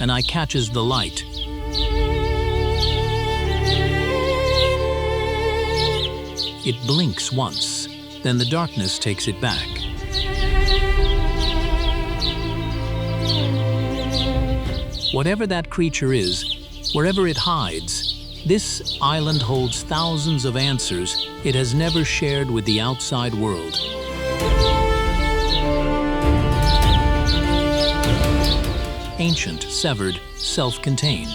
an eye catches the light. It blinks once, then the darkness takes it back. Whatever that creature is, wherever it hides, this island holds thousands of answers it has never shared with the outside world. Ancient, severed, self-contained.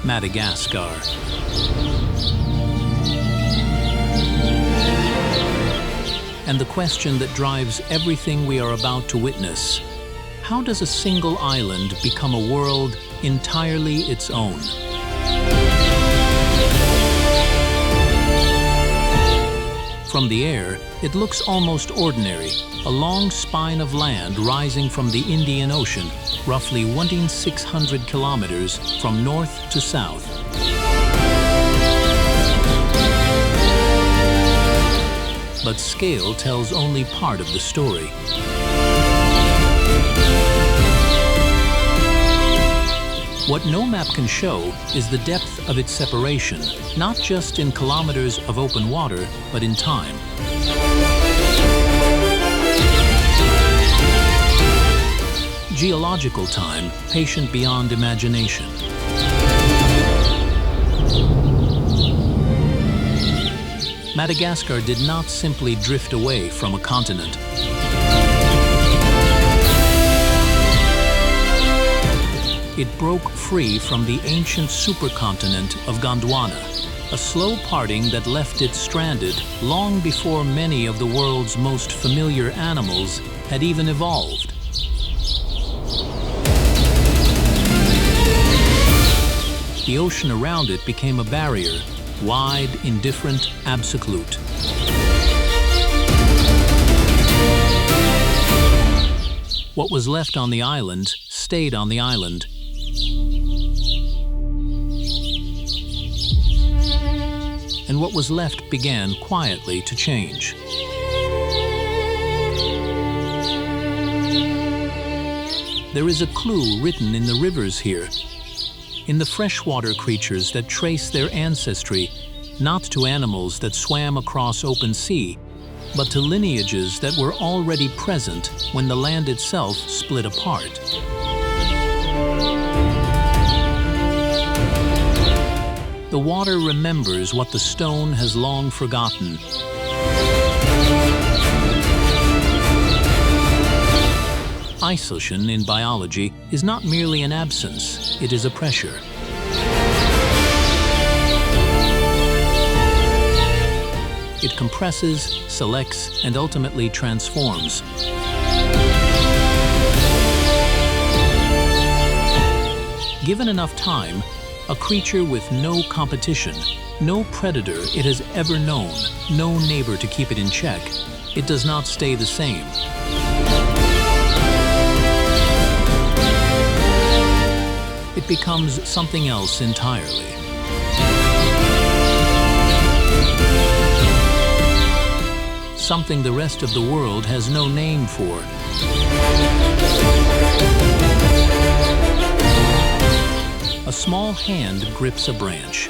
Madagascar. And the question that drives everything we are about to witness: how does a single island become a world entirely its own? From the air, it looks almost ordinary, a long spine of land rising from the Indian Ocean, roughly 1,600 kilometers from north to south. But scale tells only part of the story. What no map can show is the depth of its separation, not just in kilometers of open water, but in time. Geological time, patient beyond imagination. Madagascar did not simply drift away from a continent. It broke free from the ancient supercontinent of Gondwana, a slow parting that left it stranded long before many of the world's most familiar animals had even evolved. The ocean around it became a barrier, wide, indifferent, absolute. What was left on the island stayed on the island. And what was left began quietly to change. There is a clue written in the rivers here, in the freshwater creatures that trace their ancestry, not to animals that swam across open sea, but to lineages that were already present when the land itself split apart. The water remembers what the stone has long forgotten. Isolation in biology is not merely an absence, it is a pressure. It compresses, selects, and ultimately transforms. Given enough time, a creature with no competition, no predator it has ever known, no neighbor to keep it in check, it does not stay the same. It becomes something else entirely. Something the rest of the world has no name for. A small hand grips a branch.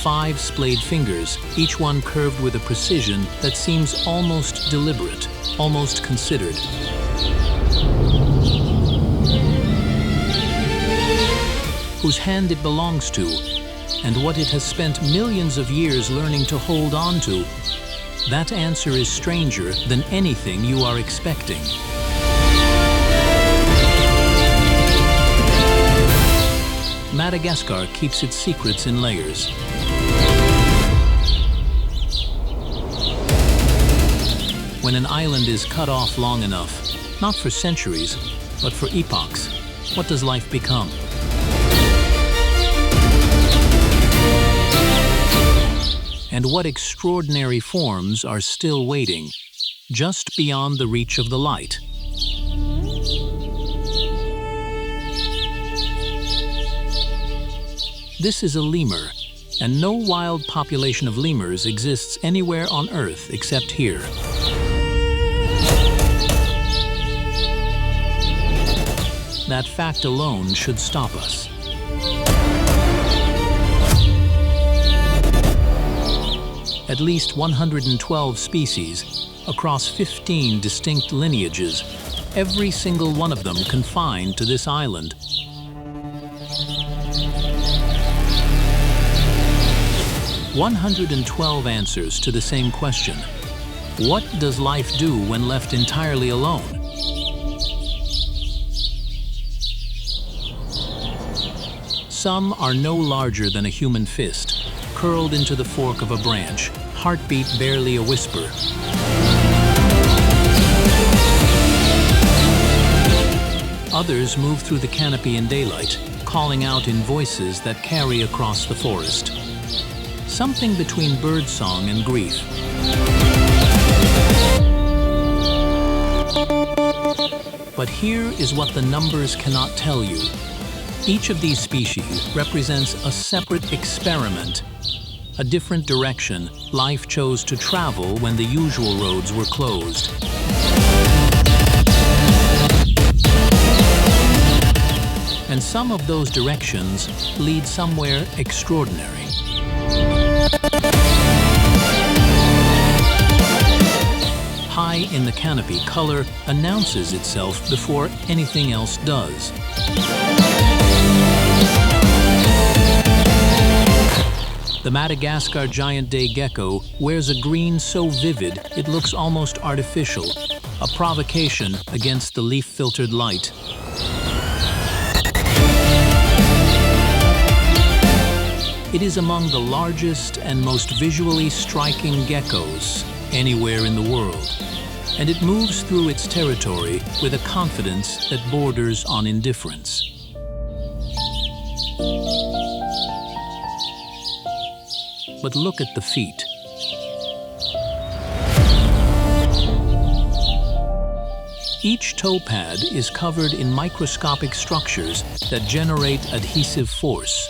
5 splayed fingers, each one curved with a precision that seems almost deliberate, almost considered. Whose hand it belongs to, and what it has spent millions of years learning to hold on to, that answer is stranger than anything you are expecting. Madagascar keeps its secrets in layers. When an island is cut off long enough, not for centuries, but for epochs, what does life become? And what extraordinary forms are still waiting, just beyond the reach of the light? This is a lemur, and no wild population of lemurs exists anywhere on Earth except here. that fact alone should stop us. At least 112 species, across 15 distinct lineages, every single one of them confined to this island. "112 answers to the same question. What does life do when left entirely alone?" Some are no larger than a human fist, curled into the fork of a branch, heartbeat barely a whisper. Others move through the canopy in daylight, calling out in voices that carry across the forest. Something between birdsong and grief. But here is what the numbers cannot tell you. Each of these species represents a separate experiment, a different direction life chose to travel when the usual roads were closed. And some of those directions lead somewhere extraordinary. High in the canopy, color announces itself before anything else does. The Madagascar giant day gecko wears a green so vivid it looks almost artificial, a provocation against the leaf-filtered light. It is among the largest and most visually striking geckos anywhere in the world, and it moves through its territory with a confidence that borders on indifference. But look at the feet. Each toe pad is covered in microscopic structures that generate adhesive force,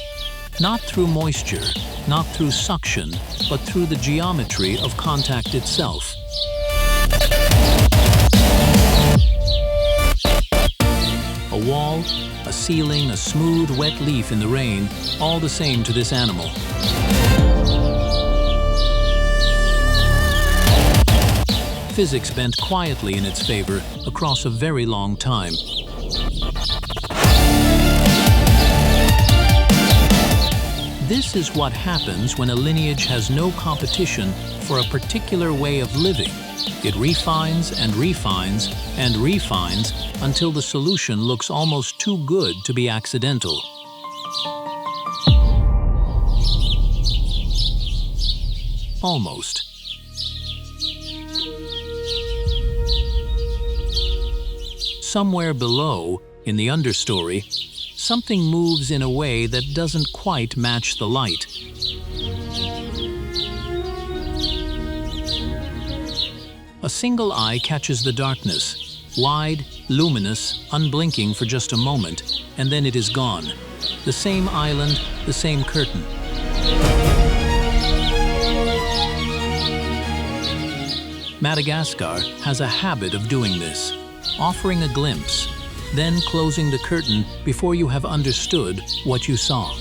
not through moisture, not through suction, but through the geometry of contact itself. A wall, a ceiling, a smooth, wet leaf in the rain, all the same to this animal. Physics bent quietly in its favor across a very long time. This is what happens when a lineage has no competition for a particular way of living. It refines and refines and refines until the solution looks almost too good to be accidental. Almost. Somewhere below, in the understory, something moves in a way that doesn't quite match the light. A single eye catches the darkness, wide, luminous, unblinking for just a moment, and then it is gone. The same island, the same curtain. Madagascar has a habit of doing this, offering a glimpse, then closing the curtain before you have understood what you saw.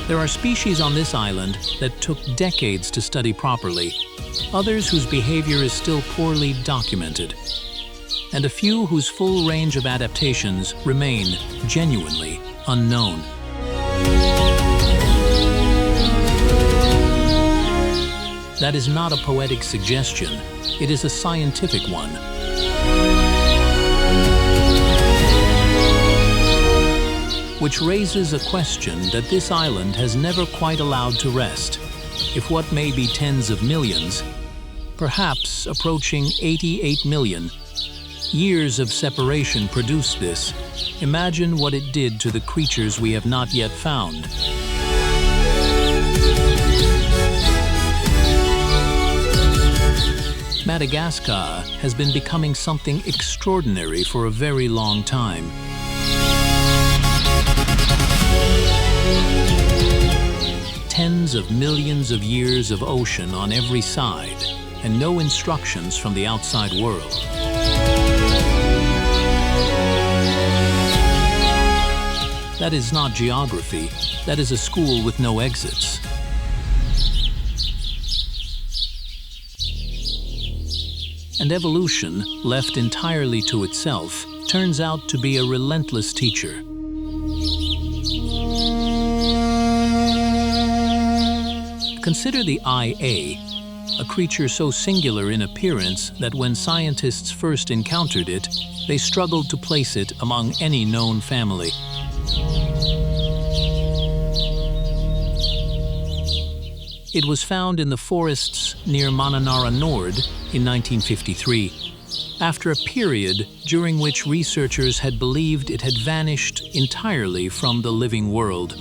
There are species on this island that took decades to study properly, others whose behavior is still poorly documented, and a few whose full range of adaptations remain genuinely unknown. That is not a poetic suggestion, it is a scientific one. Which raises a question that this island has never quite allowed to rest. If what may be tens of millions, perhaps approaching 88 million, years of separation produced this, imagine what it did to the creatures we have not yet found. Madagascar has been becoming something extraordinary for a very long time. Tens of millions of years of ocean on every side, and no instructions from the outside world. That is not geography, that is a school with no exits. And evolution, left entirely to itself, turns out to be a relentless teacher. Consider the IA, a creature so singular in appearance that when scientists first encountered it, they struggled to place it among any known family. It was found in the forests near Mananara Nord in 1953, after a period during which researchers had believed it had vanished entirely from the living world.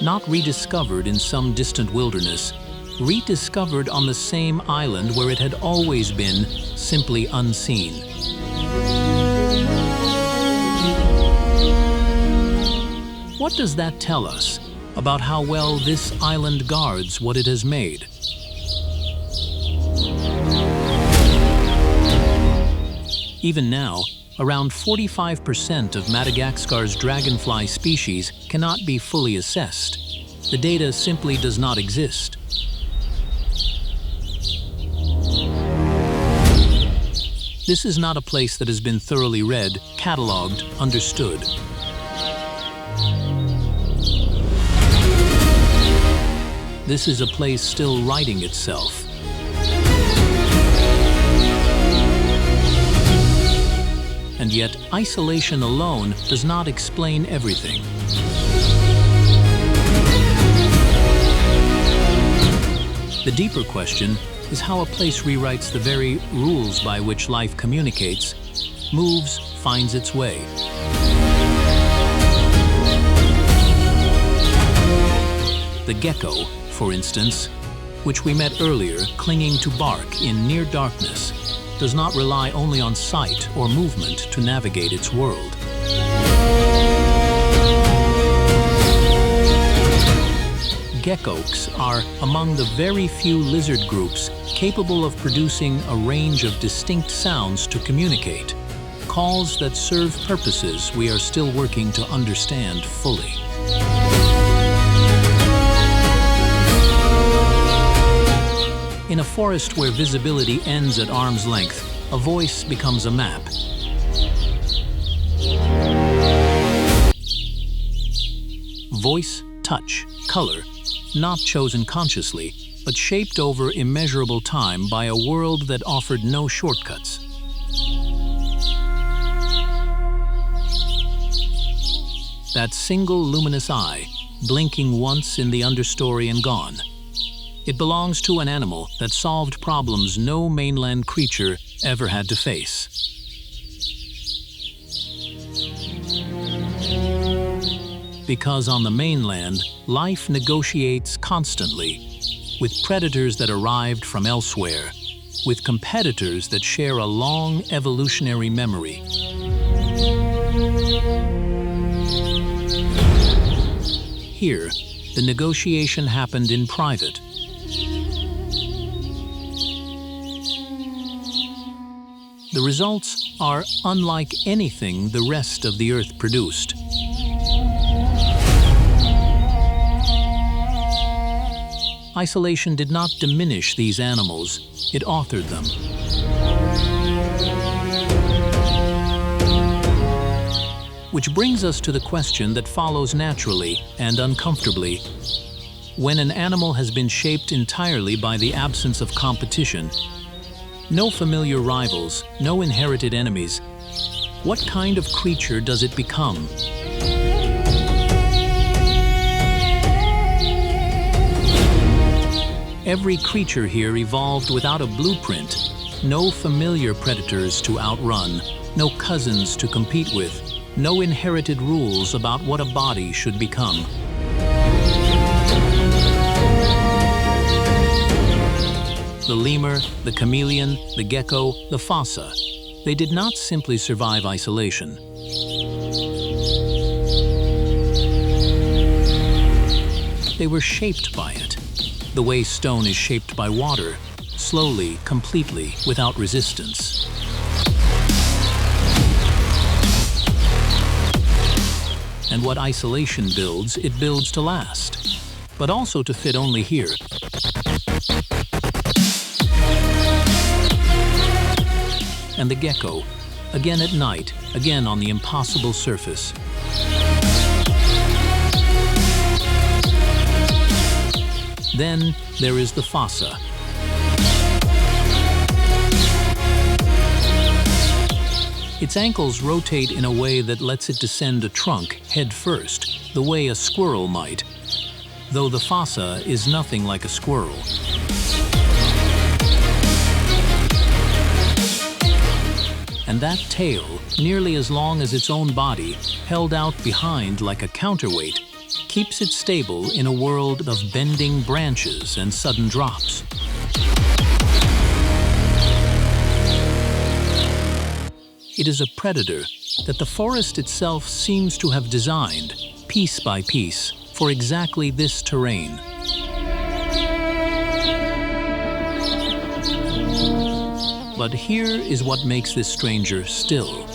Not rediscovered in some distant wilderness, rediscovered on the same island where it had always been, simply unseen. What does that tell us about how well this island guards what it has made? Even now, around 45% of Madagascar's dragonfly species cannot be fully assessed. The data simply does not exist. This is not a place that has been thoroughly read, catalogued, understood. This is a place still writing itself. And yet, isolation alone does not explain everything. The deeper question is how a place rewrites the very rules by which life communicates, moves, finds its way. The gecko, for instance, which we met earlier clinging to bark in near darkness, does not rely only on sight or movement to navigate its world. Geckos are among the very few lizard groups capable of producing a range of distinct sounds to communicate, calls that serve purposes we are still working to understand fully. In a forest where visibility ends at arm's length, a voice becomes a map. Voice, touch, color, not chosen consciously, but shaped over immeasurable time by a world that offered no shortcuts. That single luminous eye, blinking once in the understory and gone. It belongs to an animal that solved problems no mainland creature ever had to face. Because on the mainland, life negotiates constantly, with predators that arrived from elsewhere, with competitors that share a long evolutionary memory. Here, the negotiation happened in private. The results are unlike anything the rest of the Earth produced. Isolation did not diminish these animals, it authored them. Which brings us to the question that follows naturally and uncomfortably. When an animal has been shaped entirely by the absence of competition, no familiar rivals, no inherited enemies, what kind of creature does it become? Every creature here evolved without a blueprint, no familiar predators to outrun, no cousins to compete with, no inherited rules about what a body should become. The lemur, the chameleon, the gecko, the fossa, they did not simply survive isolation. They were shaped by it, the way stone is shaped by water, slowly, completely, without resistance. And what isolation builds, it builds to last, but also to fit only here. And the gecko, again at night, again on the impossible surface. Then there is the fossa. Its ankles rotate in a way that lets it descend a trunk head first, the way a squirrel might, though the fossa is nothing like a squirrel. And that tail, nearly as long as its own body, held out behind like a counterweight, keeps it stable in a world of bending branches and sudden drops. It is a predator that the forest itself seems to have designed, piece by piece, for exactly this terrain. But here is what makes this stranger still.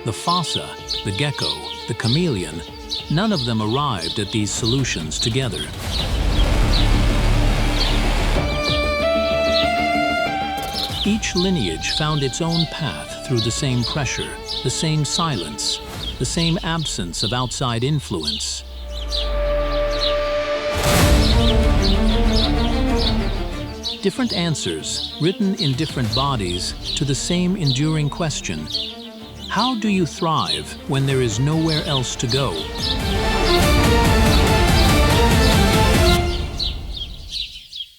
The fossa, the gecko, the chameleon, none of them arrived at these solutions together. Each lineage found its own path through the same pressure, the same silence, the same absence of outside influence. Different answers, written in different bodies, to the same enduring question: how do you thrive when there is nowhere else to go?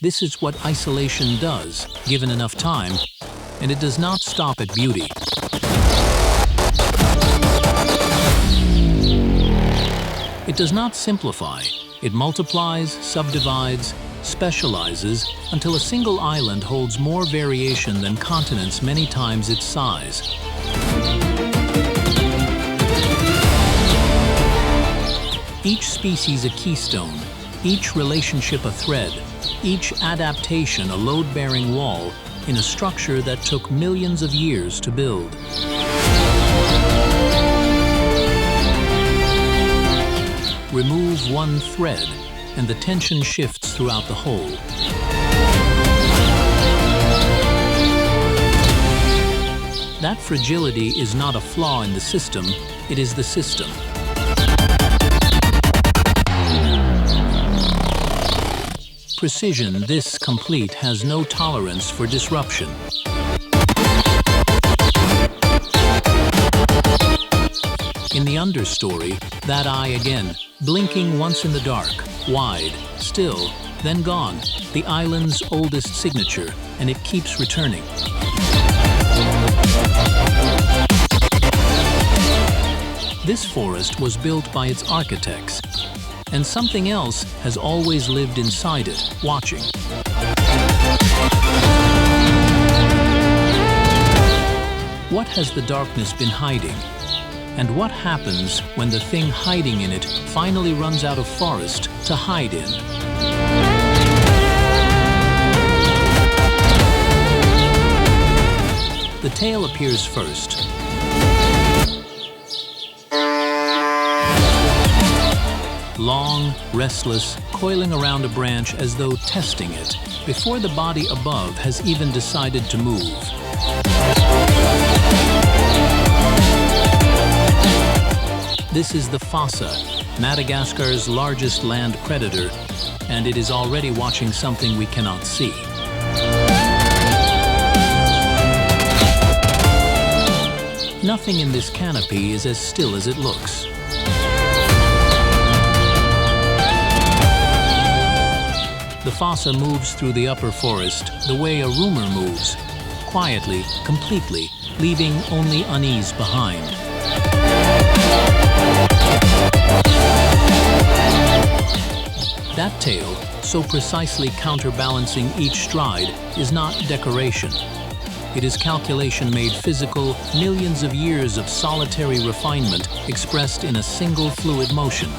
This is what isolation does, given enough time, and it does not stop at beauty. It does not simplify. It multiplies, subdivides, specializes until a single island holds more variation than continents many times its size. Each species a keystone, each relationship a thread, each adaptation a load-bearing wall in a structure that took millions of years to build. Remove one thread, and the tension shifts throughout the whole. That fragility is not a flaw in the system, it is the system. Precision this complete has no tolerance for disruption. In the understory, that eye again, blinking once in the dark, wide, still, then gone, the island's oldest signature, and it keeps returning. This forest was built by its architects, and something else has always lived inside it, watching. What has the darkness been hiding? And what happens when the thing hiding in it finally runs out of forest to hide in? The tail appears first. Long, restless, coiling around a branch as though testing it, before the body above has even decided to move. This is the fossa, Madagascar's largest land predator, and it is already watching something we cannot see. Nothing in this canopy is as still as it looks. The fossa moves through the upper forest the way a rumor moves, quietly, completely, leaving only unease behind. That tail, so precisely counterbalancing each stride, is not decoration. It is calculation made physical, millions of years of solitary refinement expressed in a single fluid motion.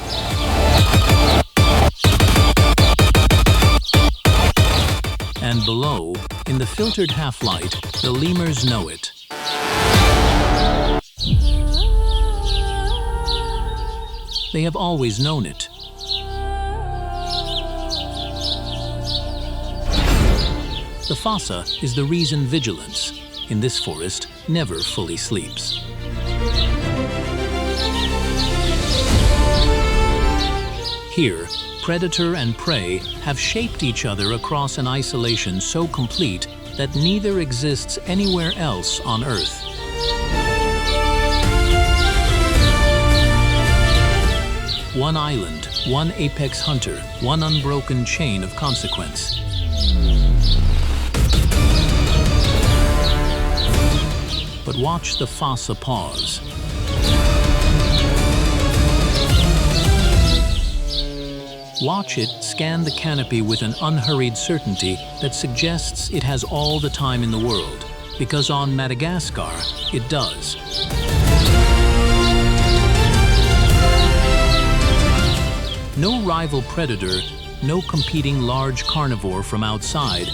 And below, in the filtered half-light, the lemurs know it. They have always known it. The fossa is the reason vigilance, in this forest, never fully sleeps. Here, predator and prey have shaped each other across an isolation so complete that neither exists anywhere else on Earth. One island, one apex hunter, one unbroken chain of consequence. But watch the fossa pause. Watch it scan the canopy with an unhurried certainty that suggests it has all the time in the world, because on Madagascar, it does. No rival predator, no competing large carnivore from outside,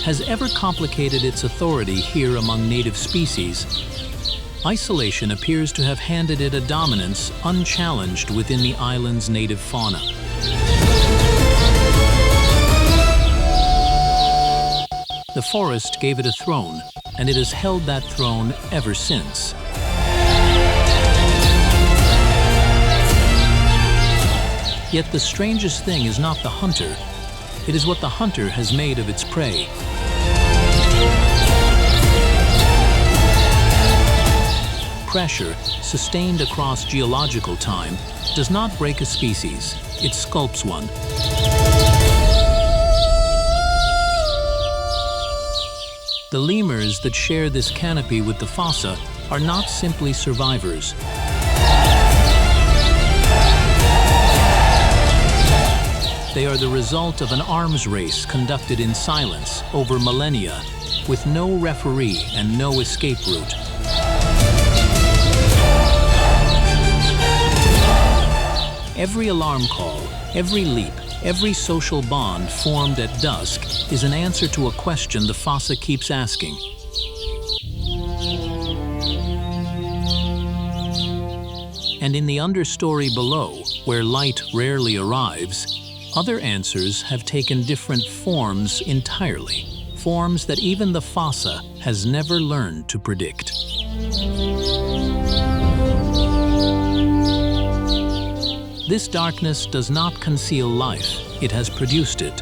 has ever complicated its authority here among native species. Isolation appears to have handed it a dominance unchallenged within the island's native fauna. The forest gave it a throne, and it has held that throne ever since. Yet the strangest thing is not the hunter, it is what the hunter has made of its prey. Pressure, sustained across geological time, does not break a species, it sculpts one. The lemurs that share this canopy with the fossa are not simply survivors. They are the result of an arms race conducted in silence over millennia, with no referee and no escape route. Every alarm call, every leap, every social bond formed at dusk is an answer to a question the fossa keeps asking. And in the understory below, where light rarely arrives, other answers have taken different forms entirely, forms that even the fossa has never learned to predict. This darkness does not conceal life, it has produced it.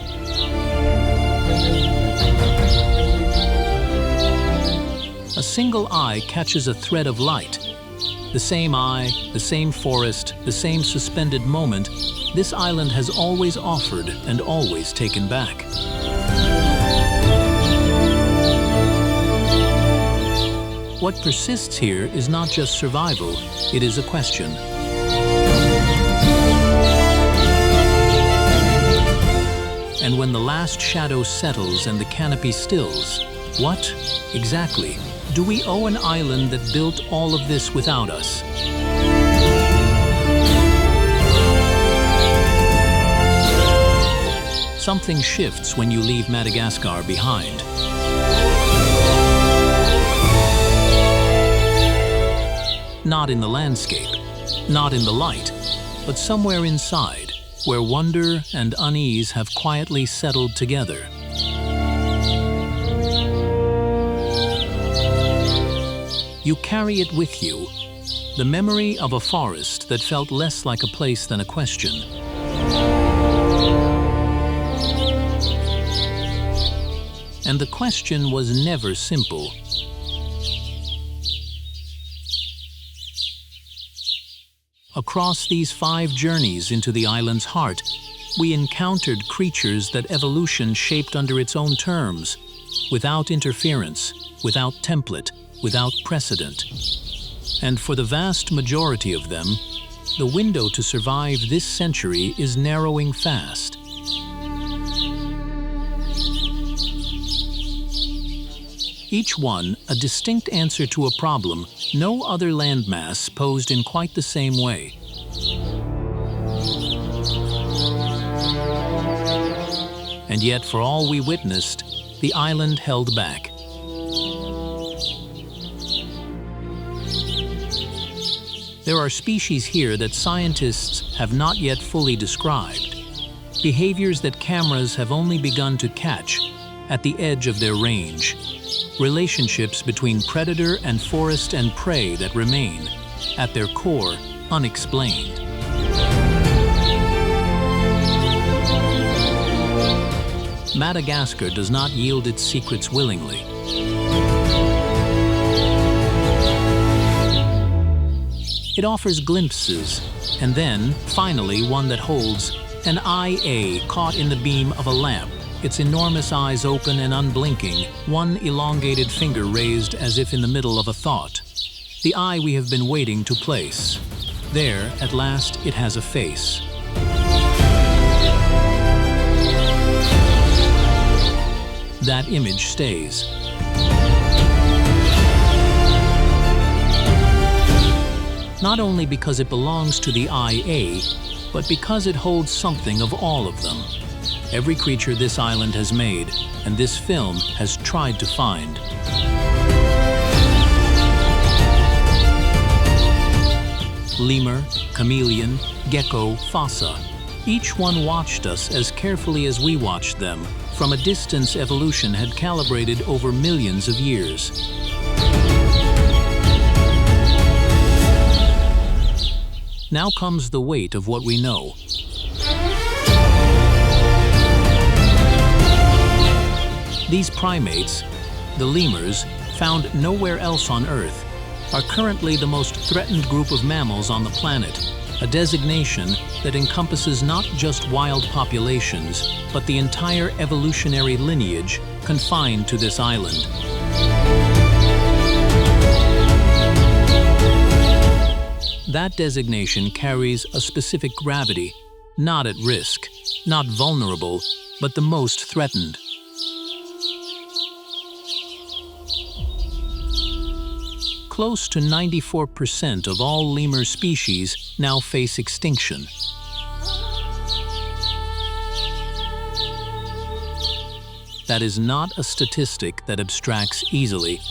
A single eye catches a thread of light. The same eye, the same forest, the same suspended moment, this island has always offered and always taken back. What persists here is not just survival, it is a question. And when the last shadow settles and the canopy stills, what, exactly, do we owe an island that built all of this without us? Something shifts when you leave Madagascar behind. Not in the landscape, not in the light, but somewhere inside, where wonder and unease have quietly settled together. You carry it with you, the memory of a forest that felt less like a place than a question. And the question was never simple. Across these 5 journeys into the island's heart, we encountered creatures that evolution shaped under its own terms, without interference, without template, without precedent. And for the vast majority of them, the window to survive this century is narrowing fast. each one a distinct answer to a problem no other landmass posed in quite the same way. And yet, for all we witnessed, the island held back. There are species here that scientists have not yet fully described, behaviors that cameras have only begun to catch at the edge of their range, relationships between predator and forest and prey that remain, at their core, unexplained. Madagascar does not yield its secrets willingly. It offers glimpses, and then, finally, one that holds an eye caught in the beam of a lamp, its enormous eyes open and unblinking, one elongated finger raised as if in the middle of a thought. The eye we have been waiting to place. There, at last, it has a face. That image stays. Not only because it belongs to the IA, but because it holds something of all of them. Every creature this island has made, and this film has tried to find. Lemur, chameleon, gecko, fossa. Each one watched us as carefully as we watched them, from a distance evolution had calibrated over millions of years. Now comes the weight of what we know. These primates, the lemurs, found nowhere else on Earth, are currently the most threatened group of mammals on the planet, a designation that encompasses not just wild populations, but the entire evolutionary lineage confined to this island. That designation carries a specific gravity, not at risk, not vulnerable, but the most threatened. Close to 94% of all lemur species now face extinction. That is not a statistic that abstracts easily.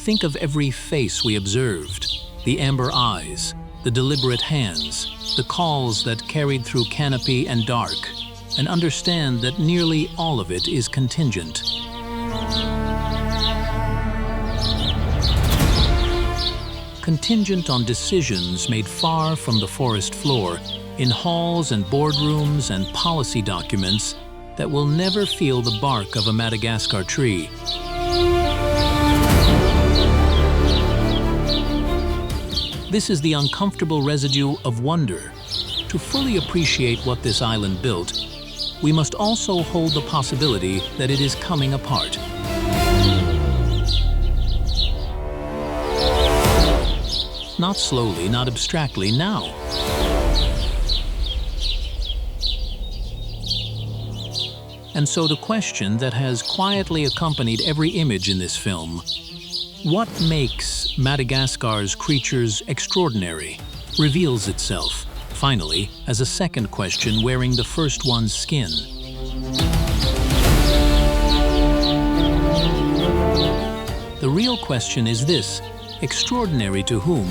Think of every face we observed, the amber eyes, the deliberate hands, the calls that carried through canopy and dark, and understand that nearly all of it is contingent. Contingent on decisions made far from the forest floor, in halls and boardrooms and policy documents that will never feel the bark of a Madagascar tree. This is the uncomfortable residue of wonder. To fully appreciate what this island built, we must also hold the possibility that it is coming apart. Not slowly, not abstractly, now. And so the question that has quietly accompanied every image in this film: what makes Madagascar's creatures extraordinary, reveals itself, finally, as a second question wearing the first one's skin. The real question is this: extraordinary to whom,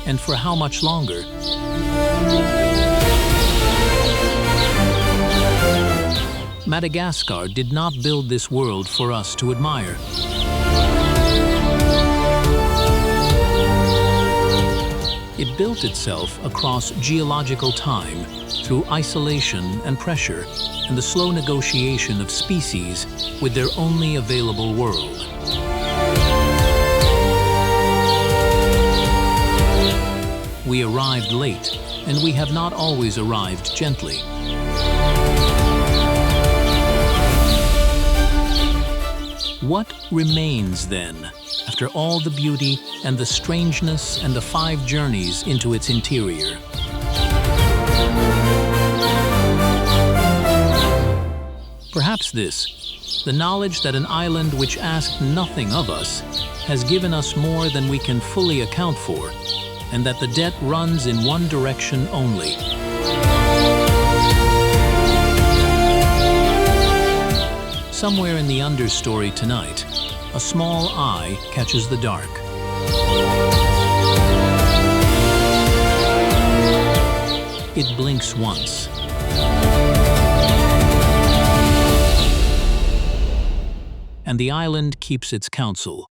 and for how much longer? Madagascar did not build this world for us to admire. It built itself across geological time, through isolation and pressure, and the slow negotiation of species with their only available world. We arrived late, and we have not always arrived gently. What remains then, after all the beauty and the strangeness and the 5 journeys into its interior? Perhaps this, the knowledge that an island which asked nothing of us has given us more than we can fully account for, and that the debt runs in one direction only. Somewhere in the understory tonight, a small eye catches the dark. It blinks once. And the island keeps its counsel.